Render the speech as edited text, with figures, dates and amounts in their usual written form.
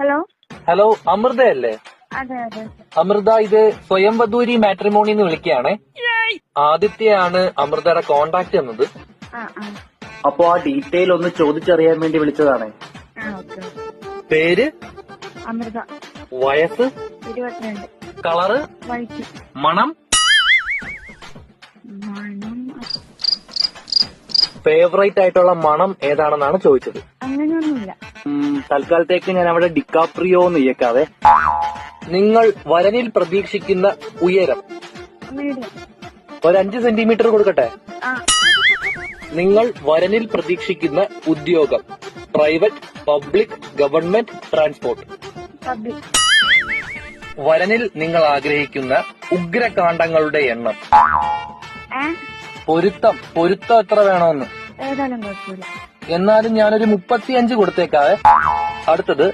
Hello hello, അമൃതയല്ലേ? അതെ അതെ. അമൃത, ഇത് സ്വയംവധൂരി മാട്രിമോണിന്ന് വിളിക്കുകയാണേ. ആദിത്യയാണ് അമൃതയുടെ കോണ്ടാക്ട് എന്നത്. ആ ആ അപ്പൊ ആ ഡീറ്റെയിൽ ഒന്ന് ചോദിച്ചറിയാൻ വേണ്ടി വിളിച്ചതാണ്. ഓക്കെ. പേര്, അമൃത, വയസ്സ്, 22, കളറ്, വൈറ്റ്, മണം, മണം ഫേവറേറ്റ് ആയിട്ടുള്ള മണം ഏതാണെന്നാണ് ചോദിച്ചത്. അങ്ങനെയൊന്നുമില്ല. തൽക്കാലത്തേക്ക് ഞാൻ അവിടെ ഡിക്കാപ്രിയോ എന്ന് ഇയക്കാവേ. നിങ്ങൾ വരനിൽ പ്രതീക്ഷിക്കുന്ന ഉയരം മീഡിയം. ഒരു 5 സെന്റിമീറ്റർ കൊടുക്കട്ടെ? ആ നിങ്ങൾ വരനിൽ പ്രതീക്ഷിക്കുന്ന ഉദ്യോഗം private, public, government, transport. Public. വരനിൽ നിങ്ങൾ ആഗ്രഹിക്കുന്ന ഉഗ്രകാണ്ഡങ്ങളുടെ എണ്ണം. പൊരുത്തം എത്ര വേണമെന്ന്. ഏതായാലും കുഴപ്പമില്ല. എന്നാലും ഞാനൊരു 35 കൊടുത്തേക്കാവേ. അടുത്തത്